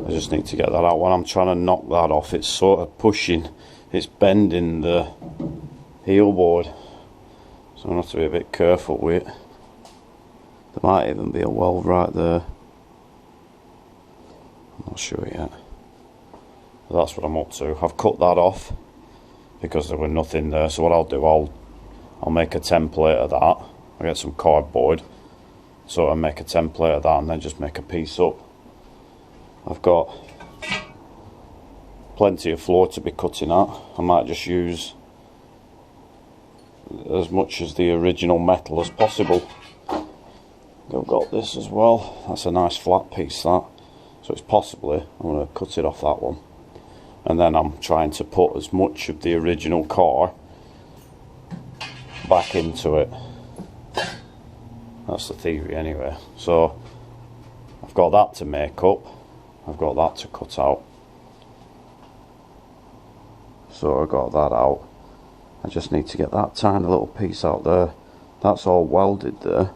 I just need to get that out. When I'm trying to knock that off, it's sort of pushing, it's bending the heel board, so I'm going to have to be a bit careful with it. There might even be a weld right there, I'm not sure yet. But that's what I'm up to. I've cut that off because there was nothing there, so what I'll do, I'll make a template of that. I'll get some cardboard, so I'll make a template of that and then just make a piece up. I've got plenty of floor to be cutting at. I might just use as much as the original metal as possible. I've got this as well. That's a nice flat piece, that. So it's possibly, I'm going to cut it off that one. And then I'm trying to put as much of the original car back into it. That's the theory anyway. So I've got that to make up. I've got that to cut out. So I got that out. I just need to get that tiny little piece out there. That's all welded there.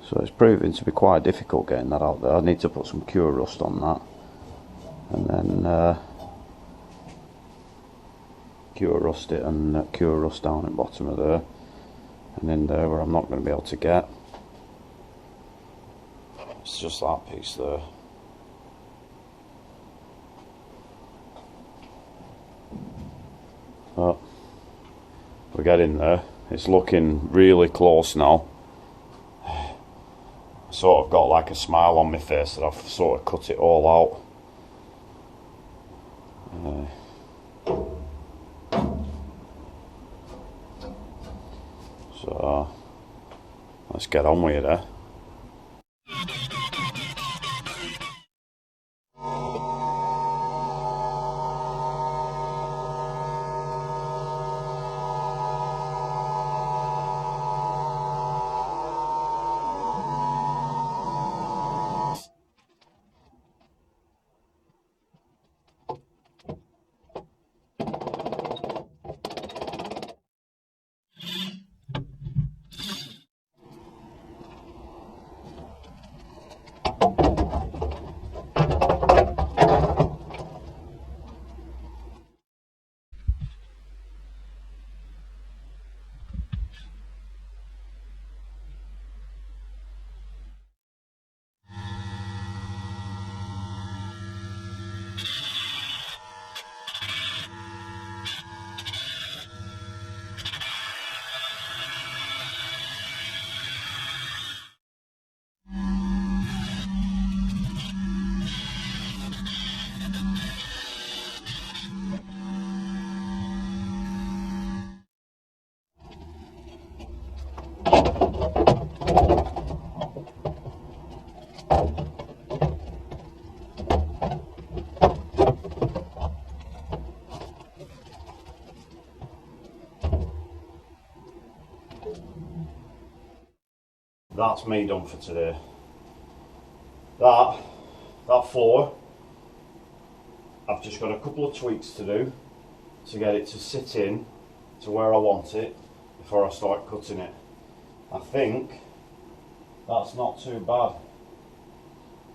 So it's proving to be quite difficult getting that out there. I need to put some cure rust on that. And then cure rust it and cure rust down at the bottom of there. And in there where I'm not going to be able to get. It's just that piece there. But we're getting there. It's looking really close now. Sort of got like a smile on my face that I've sort of cut it all out. So let's get on with it, eh? That's me done for today. That floor, I've just got a couple of tweaks to do to get it to sit in to where I want it before I start cutting it. I think that's not too bad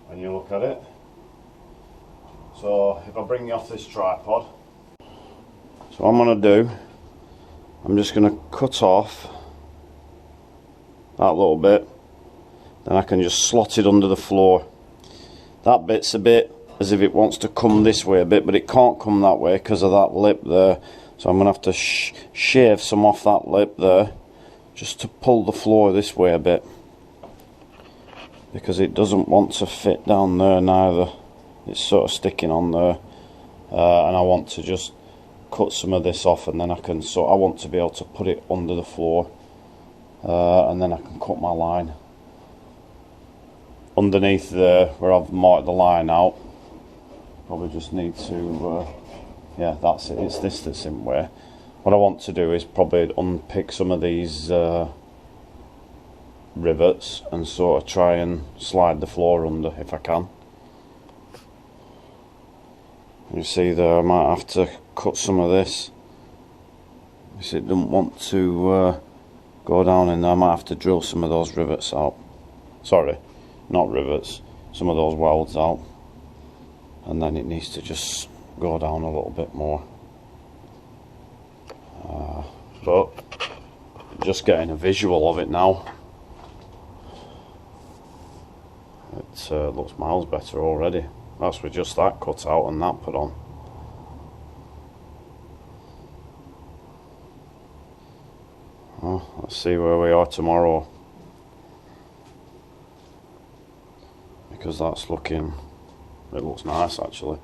when you look at it. So if I bring you off this tripod, so what I'm going to do, I'm just going to cut off that little bit, then I can just slot it under the floor. That bit's a bit as if it wants to come this way a bit, but it can't come that way because of that lip there. So I'm going to have to shave some off that lip there just to pull the floor this way a bit, because it doesn't want to fit down there neither. It's sort of sticking on there, and I want to just cut some of this off, and then I want to be able to put it under the floor, and then I can cut my line underneath there where I've marked the line out. Probably just need to yeah, that's it, it's this that's in way. What I want to do is probably unpick some of these rivets and sort of try and slide the floor under if I can. You see there, I might have to cut some of this because it doesn't want to go down in there. I might have to drill some of those rivets out. Sorry, not rivets, some of those welds out, and then it needs to just go down a little bit more. But just getting a visual of it now, it looks miles better already. That's with just that cut out and that put on. Well, let's see where we are tomorrow, because that's looking, it looks nice actually.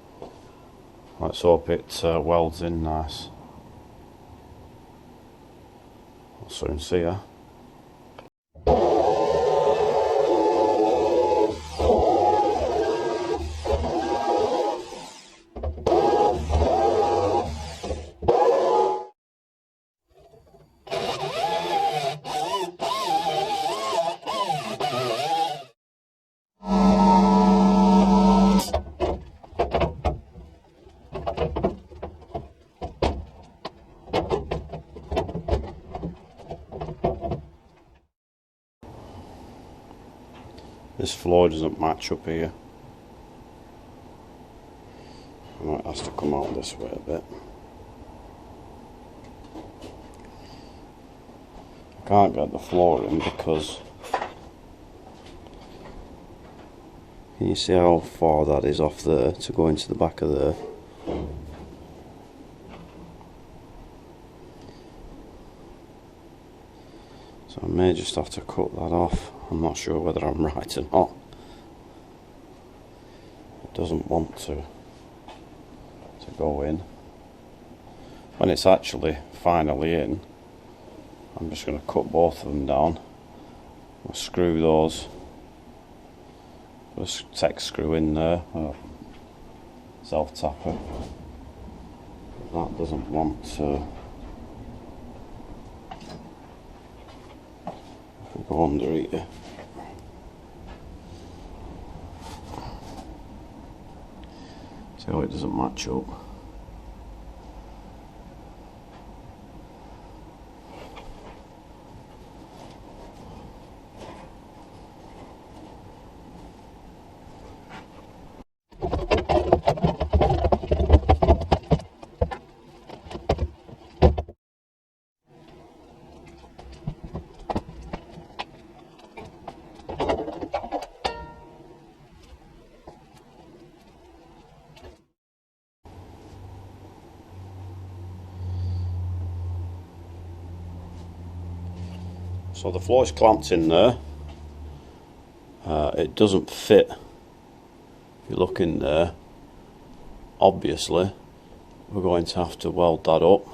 Let's hope it welds in nice. I'll soon see ya. This floor doesn't match up here. I might have to come out this way a bit. I can't get the floor in because can you see how far that is off there to go into the back of there? So I may just have to cut that off. I'm not sure whether I'm right or not. It doesn't want to go in. When it's actually finally in, I'm just going to cut both of them down. I'll screw those. Put a tech screw in there, self-tapper. That doesn't want to go under here. See how it doesn't match up. So the floor is clamped in there. It doesn't fit. If you look in there, obviously we're going to have to weld that up,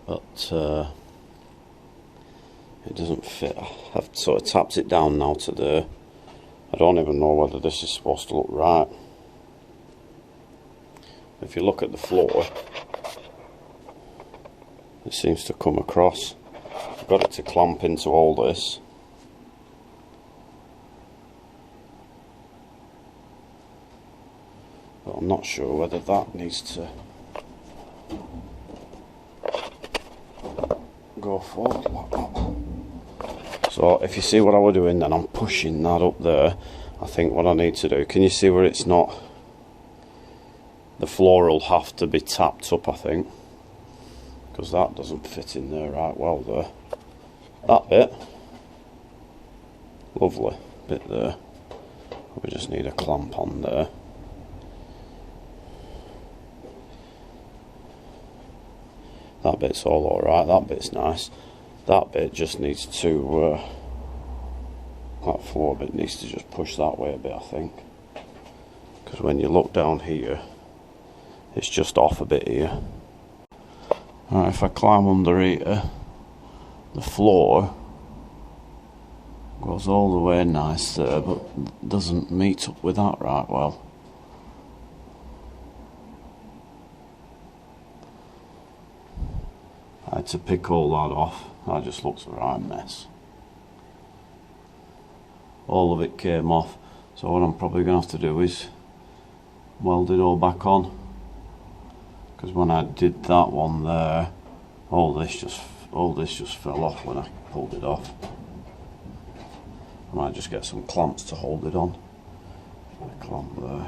but it doesn't fit. I've sort of tapped it down now to there. I don't even know whether this is supposed to look right. If you look at the floor, it seems to come across. I've got it to clamp into all this. But I'm not sure whether that needs to go forward like that. So if you see what I was doing, then I'm pushing that up there. I think what I need to do, can you see where it's not? The floor will have to be tapped up, I think, because that doesn't fit in there right well there. That bit, lovely bit there. We just need a clamp on there. That bit's all alright, that bit's nice. That bit just needs to, that floor bit needs to just push that way a bit, I think. Because when you look down here, it's just off a bit here. Alright, if I climb under here, the floor goes all the way nice there, but doesn't meet up with that right well. I had to pick all that off. That just looks a right mess. All of it came off, so what I'm probably going to have to do is weld it all back on, because when I did that one there, all this just fell off when I pulled it off. I might just get some clamps to hold it on. A clamp there.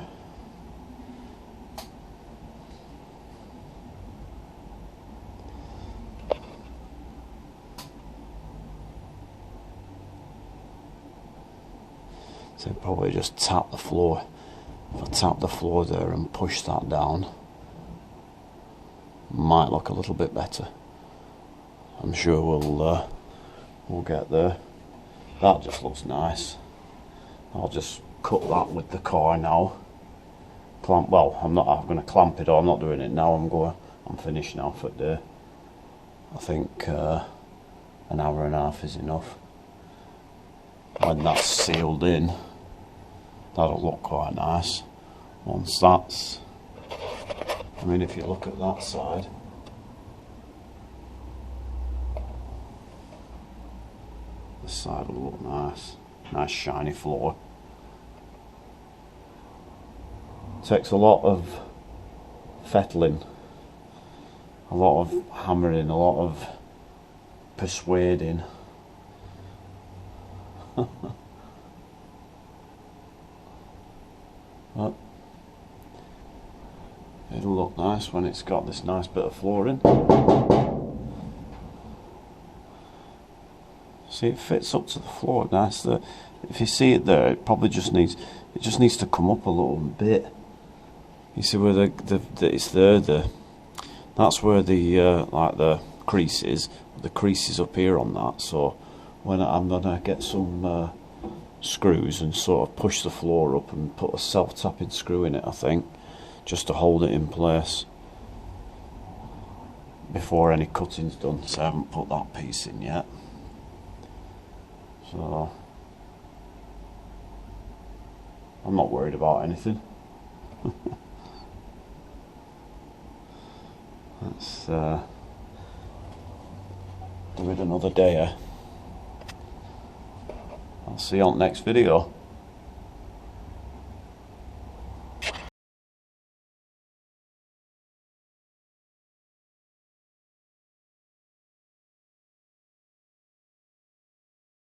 So probably just tap the floor. If I tap the floor there and push that down, might look a little bit better. I'm sure we'll get there. That just looks nice. I'll just cut that with the car now. Clamp. Well, I'm going to clamp it. Or I'm not doing it now. I'm finished now for the day. I think an hour and a half is enough. When that's sealed in, that'll look quite nice. Once that's, I mean, if you look at that side, this side will look nice. Nice shiny floor. Takes a lot of fettling, a lot of hammering, a lot of persuading. But it'll look nice when it's got this nice bit of flooring. See, it fits up to the floor nice. If you see it there, it probably just needs to come up a little bit. You see where it's there. That's where the like the crease is. The crease is up here on that. So when I'm gonna get some screws and sort of push the floor up and put a self-tapping screw in it, I think, just to hold it in place before any cutting's done. So I haven't put that piece in yet. So I'm not worried about anything. Let's do it another day. I'll see you on the next video.